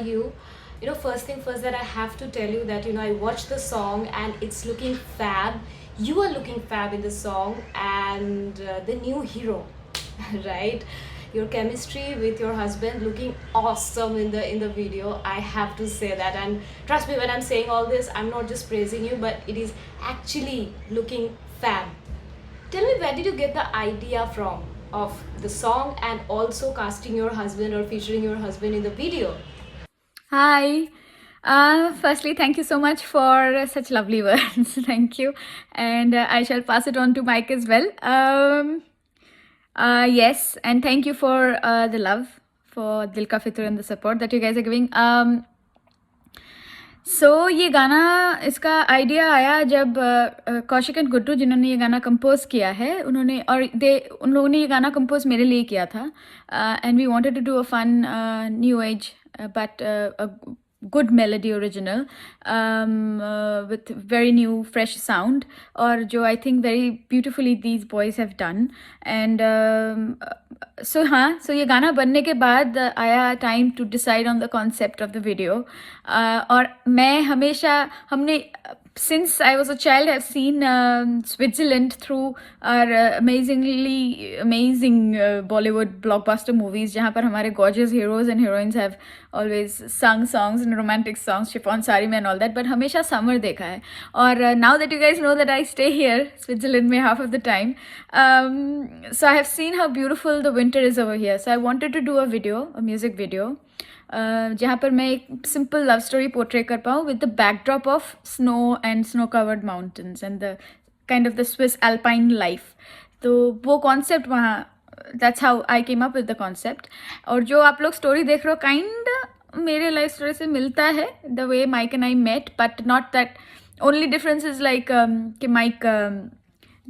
you. First thing first, that I have to tell you that I watched the song and it's looking fab. You are looking fab in the song, and the new hero, right? Your chemistry with your husband looking awesome in the video. I have to say that, and trust me when I'm saying all this, I'm not just praising you, but it is actually looking fab. Tell me, where did you get the idea from of the song and also casting your husband or featuring your husband in the video? Hi. Firstly, thank you so much for such lovely words. Thank you. And I shall pass it on to Mike as well. Yes, and thank you for the love, for Dil Ka Fitur and the support that you guys are giving. ये गाना, इसका idea आया जब Kaushik and Guddu जिन्होंने ये गाना compose किया है, उन लोगों ने ये गाना कंपोज मेरे लिए किया था, and we wanted to do a fun new age but a good melody original, with very new fresh sound, और जो I think very beautifully these boys have done. And so ये गाना बनने के बाद आया time to decide on the concept of the video. और मैं हमेशा हमने since I was a child, I've seen Switzerland through our amazing Bollywood blockbuster movies, जहाँ पर हमारे gorgeous heroes and heroines have always sung songs and romantic songs, chiffon sari में and all that. But हमेशा summer देखा है. और now that you guys know that I stay here, Switzerland में half of the time, so I have seen how beautiful the winter is over here. So I wanted to do a video, a music video, जहाँ पर मैं एक simple love story portray कर पाऊँ with the backdrop of snow and snow covered mountains and the kind of the Swiss alpine life. तो वो concept वहाँ, that's how I came up with the concept. और जो आप लोग स्टोरी देख रहे हो काइंड मेरे लाइफ स्टोरी से मिलता है, the way Mike and I met, but not that. Only difference is like कि Mike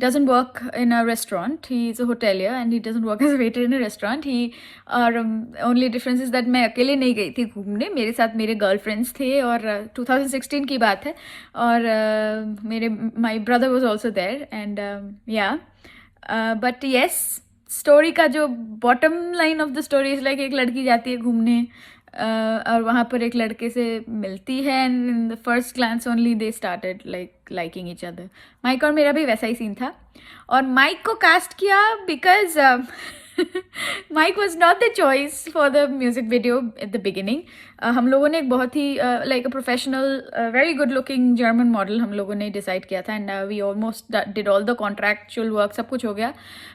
doesn't work in a restaurant. He's a hotelier and he doesn't work as a waiter in a restaurant. Only difference is that मैं अकेले नहीं गई थी घूमने, मेरे साथ मेरे गर्लफ्रेंड्स थे, और 2016 की बात है, और मेरे my brother was also there, and yeah, but yes, story का जो bottom line of the story is like एक लड़की जाती है घूमने, और वहाँ पर एक लड़के से मिलती है, and in the first glance only they started liking each other. Mike और मेरा भी वैसा ही सीन था, और माइक को कास्ट किया because Mike was not the choice for the music video at the beginning. हम लोगों ने एक बहुत ही like a professional very good looking German model हम लोगों ने डिसाइड किया था, and we almost did all the contractual work, सब कुछ हो गया.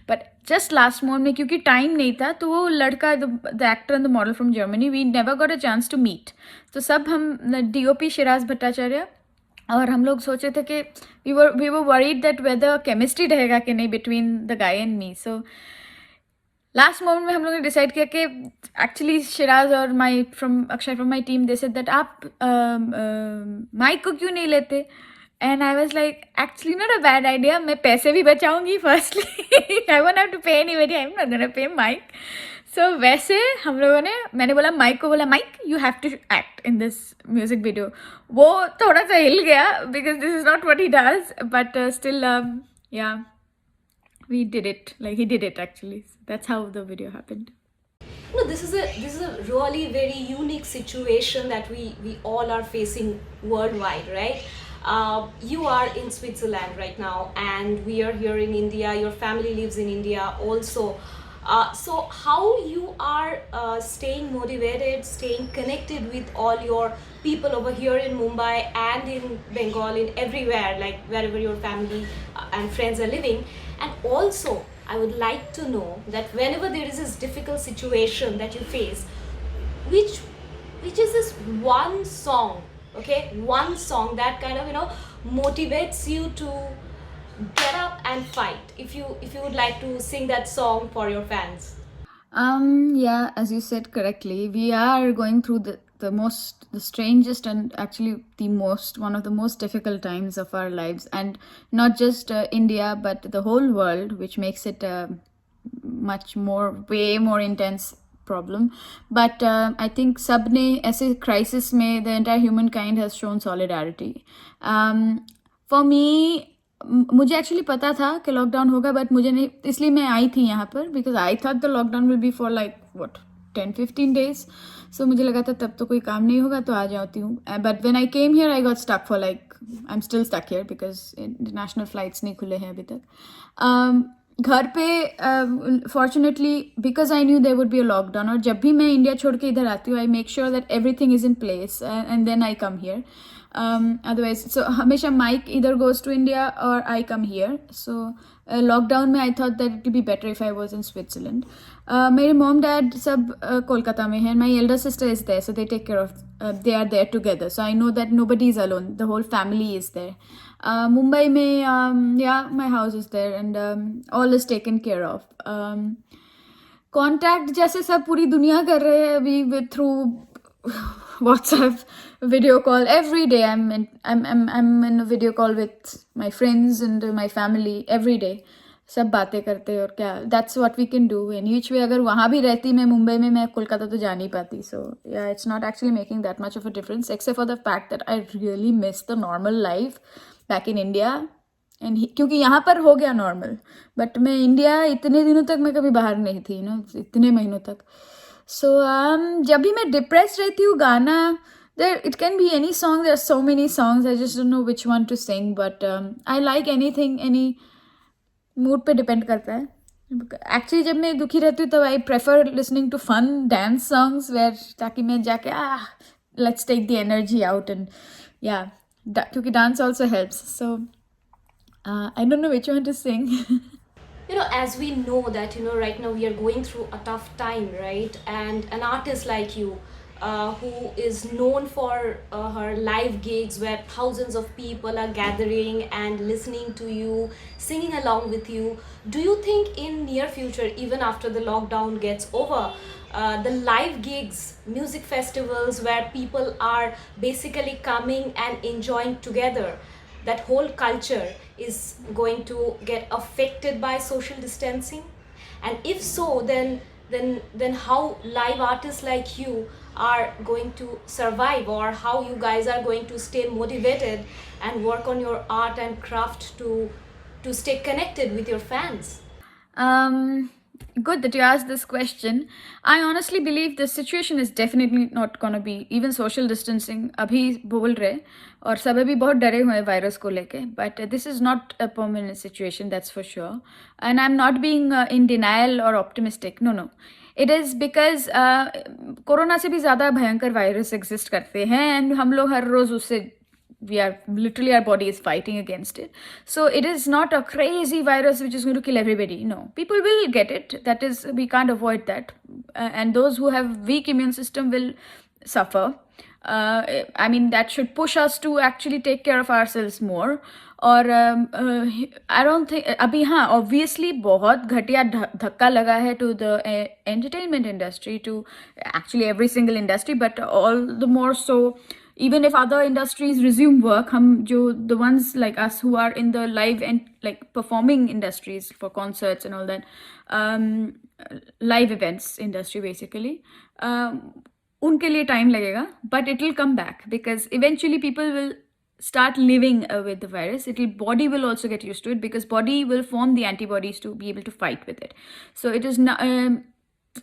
बट जस्ट लास्ट मोमेंट में क्योंकि टाइम नहीं था, तो वो लड़का, the actor and the model from Germany, we never got a chance to meet. तो सब हम DOP शिराज भट्टाचार्य और हम लोग सोचे थे कि we were worried that whether chemistry रहेगा कि नहीं between the guy and me. So last moment में हम लोगों ने डिसाइड किया कि एक्चुअली शिराज और Akshay from my team they said that आप माइक को क्यों नहीं लेते. And I was like actually not a bad idea, मैं पैसे भी बचाऊंगी firstly, I won't have to pay anybody, I am not gonna pay Mike. So वैसे हम लोगों ने, मैंने बोला माइक को, बोला Mike you have to act in this music video. वो थोड़ा सा हिल गया because this is not what he does, but still या we did it, like he did it actually. That's how the video happened. This is a really very unique situation that we all are facing worldwide, right? You are in Switzerland right now, and we are here in India. Your family lives in India also. So how you are staying motivated, staying connected with all your people over here in Mumbai and in Bengal, in everywhere, like wherever your family and friends are living. And also I would like to know that whenever there is this difficult situation that you face, which is this one song, okay, one song that kind of motivates you to get up and fight. If you would like to sing that song for your fans. Yeah, as you said correctly, we are going through the strangest and actually one of the most difficult times of our lives, and not just India but the whole world, which makes it a way more intense problem. But I think सबने ऐसे crisis में the entire humankind has shown solidarity. For me, मुझे actually पता था कि lockdown होगा, but मुझे नहीं, इसलिए मैं आई थी यहाँ पर because I thought the lockdown will be for like what 10-15 days. So मुझे लगा था तब तो कोई काम नहीं होगा तो आ जाती हूँ. But when I came here, I got stuck for like, I'm still stuck here because international flights नहीं खुले हैं अभी तक. घर पे fortunately because I knew there would be a lockdown, और जब भी मैं इंडिया छोड़ के इधर आती हूँ I make sure that everything is in place and then I come here. Otherwise so हमेशा माइक इधर गोज टू इंडिया और आई कम हियर. सो लॉकडाउन में I thought that it will be better if I was in Switzerland. मेरे mom dad सब कोलकाता में हैं. My elder sister is there, so they take care of, they are there together, so I know that nobody is alone, the whole family is there. Mumbai mein yeah, my house is there and all is taken care of. Contact जैसे सब पूरी दुनिया कर रहे हैं अभी with through WhatsApp video call every day. I'm in a video call with my friends and my family every day. सब बातें करते हैं और क्या, that's what we can do in each way. अगर वहाँ भी रहती मैं मुंबई में, मैं कोलकाता तो जा नहीं पाती. सो या it's not actually making that much of a difference except for the fact that I really miss the normal life back in India. And क्योंकि यहाँ पर हो गया नॉर्मल, बट मैं इंडिया इतने दिनों तक मैं कभी बाहर नहीं थी, इतने महीनों तक. सो जब भी मैं डिप्रेस रहती हूँ, गाना, there it can be any song, there are so many songs, I just don't know which one to sing, but I like anything, any mood पे डिपेंड करता है. एक्चुअली जब मैं दुखी रहती हूँ तब I prefer listening to fun dance songs where, ताकि मैं जाके let's take the energy out and या क्योंकि dance also helps. So I don't know which one to sing. You know, as we know that, you know, right now we are going through a tough time, right? And an artist like you, who is known for her live gigs where thousands of people are gathering and listening to you, singing along with you. Do you think in near future, even after the lockdown gets over, the live gigs, music festivals where people are basically coming and enjoying together, that whole culture is going to get affected by social distancing? And if so, then how live artists like you are going to survive, or how you guys are going to stay motivated and work on your art and craft to stay connected with your fans? Good that you asked this question. I honestly believe the situation is definitely not going to be, even social distancing अभी बोल रहे और सब अभी बहुत डरे हुए हैं वायरस को लेके, but this is not a permanent situation, that's for sure. And I'm not being in denial or optimistic. No. It is because corona से भी ज़्यादा भयंकर वायरस एग्जिस्ट करते हैं एंड हम लोग हर रोज़ उससे we are literally, our body is fighting against it. So it is not a crazy virus which is going to kill everybody. No, people will get it. That is, we can't avoid that. And those who have weak immune system will suffer. I mean, that should push us to actually take care of ourselves more. और I don't think अभी हाँ obviously बहुत घटिया धक्का लगा है to the entertainment industry, to actually every single industry, but all the more so even if other industries resume work, हम जो the ones like us who are in the live and like performing industries for concerts and all that, live events industry basically, उनके लिए time लगेगा, but it will come back because eventually people will start living with the virus. Body will also get used to it because body will form the antibodies to be able to fight with it. So it is not,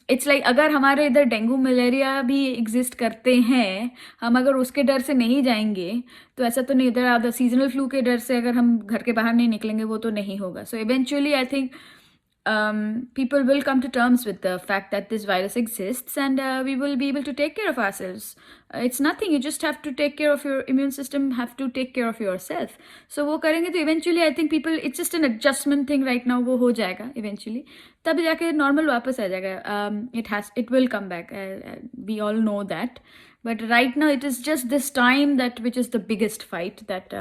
it's like अगर हमारे इधर dengue malaria भी exist करते हैं, हम अगर उसके डर से नहीं जाएंगे तो ऐसा तो नहीं, इधर आधा सीजनल फ्लू के डर से अगर हम घर के बाहर नहीं निकलेंगे वो तो नहीं होगा. So eventually I think people will come to terms with the fact that this virus exists and we will be able to take care of ourselves. It's nothing, you just have to take care of your immune system, have to take care of yourself. So वो करेंगे तो eventually I think people, it's just an adjustment thing right now, वो हो जाएगा eventually, तब जाके normal वापस आ जाएगा. It will come back, we all know that, but right now it is just this time that which is the biggest fight, that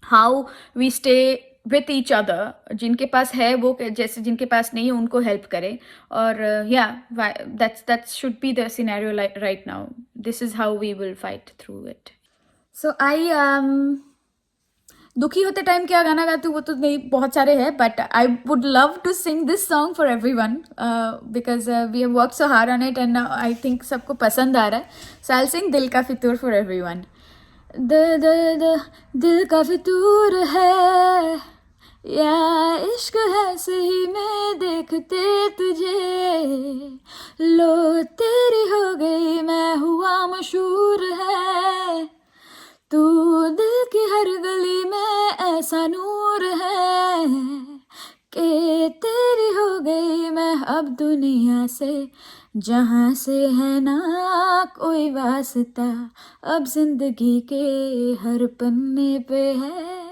how we stay with each other. जिनके पास है वो जैसे जिनके पास नहीं है उनको हेल्प करें. और that should be the scenario right now. This is how we will fight through it. So I दुखी होते टाइम क्या गाना गाती हूँ वो तो नहीं, बहुत सारे हैं, but I would love to sing this song for everyone because we have worked so hard on it and I think सबको पसंद आ रहा है. So I'll sing दिल का फितूर for everyone. दिल का फितूर है या इश्क है सही में देखते तुझे, लो तेरी हो गई मैं हुआ मशहूर है, तू दिल की हर गली में ऐसा नूर है कि तेरी हो गई मैं अब दुनिया से, जहाँ से है ना कोई वास्ता, अब जिंदगी के हर पन्ने पे है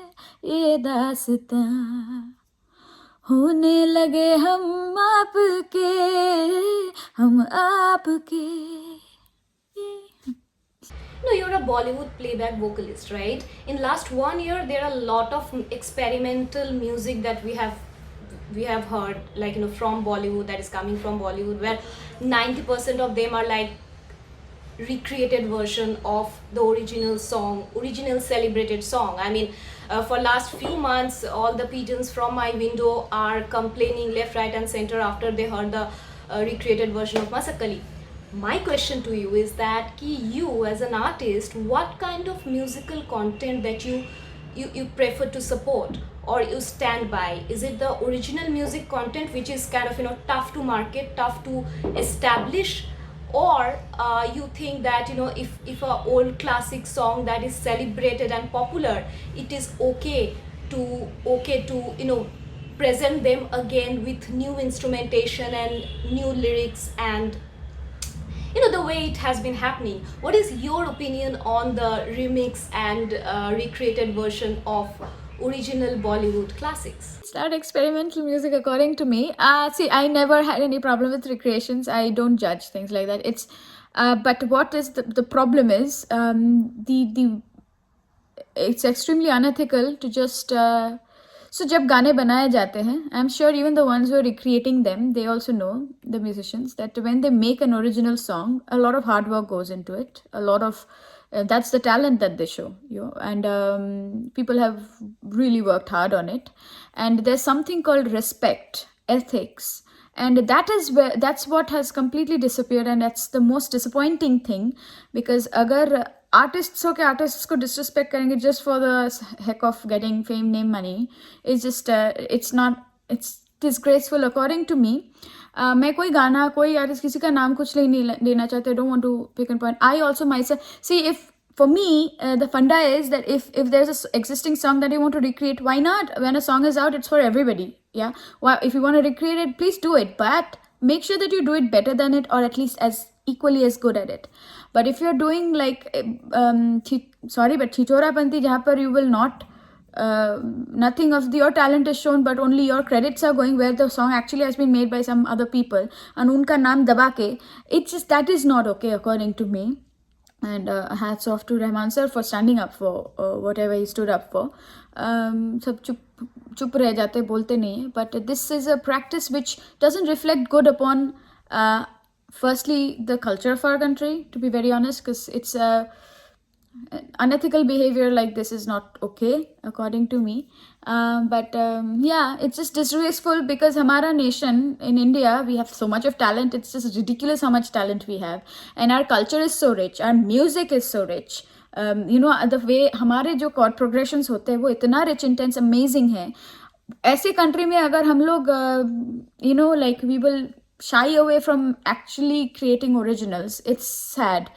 ये दास्तां, होने लगे हम आपके, हम आपके. No, you're a Bollywood playback vocalist, right? In last 1 year, there are a lot of experimental music that we have heard, like from Bollywood, that is coming from Bollywood, where 90% of them are like recreated version of the original song, original celebrated song. I mean, for last few months, all the pigeons from my window are complaining left, right, and center after they heard the recreated version of Masakali. My question to you is that ki you as an artist, what kind of musical content that you prefer to support or you stand by? Is it the original music content which is kind of tough to market, tough to establish, or you think that if a old classic song that is celebrated and popular, it is okay to present them again with new instrumentation and new lyrics and the way it has been happening? What is your opinion on the remix and recreated version of original Bollywood classics? It's not experimental music according to me. See, I never had any problem with recreations. I don't judge things like that. It's but what is the problem is the it's extremely unethical to just so जब गाने बनाए जाते हैं, I'm sure even the ones who are recreating them, they also know, the musicians, that when they make an original song, a lot of hard work goes into it. A lot of that's the talent that they show, and people have really worked hard on it. And there's something called respect, ethics, and that's what has completely disappeared, and that's the most disappointing thing, because अगर artists को disrespect करेंगे just for the heck of getting fame, name, money, it's just it's disgraceful according to me. मैं कोई गाना, कोई artist, किसी का नाम कुछ नहीं लेना चाहते. I don't want to pick and point. I also myself see, if for me the funda is that if there's a existing song that you want to recreate, why not? When a song is out, it's for everybody. Yeah, well, if you want to recreate it, please do it, but make sure that you do it better than it, or at least as equally as good at it. But if you're doing like sorry, but Chichorapanti, jahan par you will not nothing of your talent is shown, but only your credits are going where the song actually has been made by some other people, and unka naam daba ke, it's just, that is not okay according to me. And hats off to Rahman sir for standing up for whatever he stood up for. सब चुप रह जाते, बोलते नहीं है. But this is a practice which doesn't reflect good upon firstly the culture of our country, to be very honest, because it's unethical behavior like this is not okay according to me. Yeah, it's just disgraceful, because hamara nation in India, we have so much of talent. It's just ridiculous how much talent we have, and our culture is so rich, our music is so rich. The way हमारे जो chord progressions होते हैं वो इतना rich, intense, amazing है. ऐसे country में अगर हम लोग like we will shy away from actually creating originals, it's sad.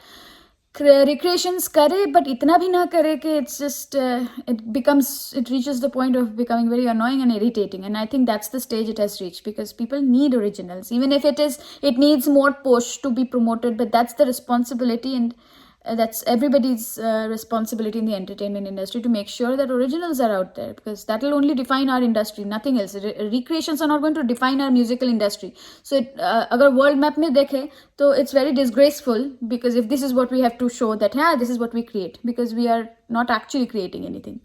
Recreations करे, but इतना भी ना करे कि it's just it reaches the point of becoming very annoying and irritating. And I think that's the stage it has reached, because people need originals, even if it needs more push to be promoted. But that's the responsibility, and that's everybody's responsibility in the entertainment industry, to make sure that originals are out there, because that will only define our industry, nothing else. Recreations are not going to define our musical industry. So agar world map mein dekhe, so it's very disgraceful, because if this is what we have to show, that this is what we create, because we are not actually creating anything.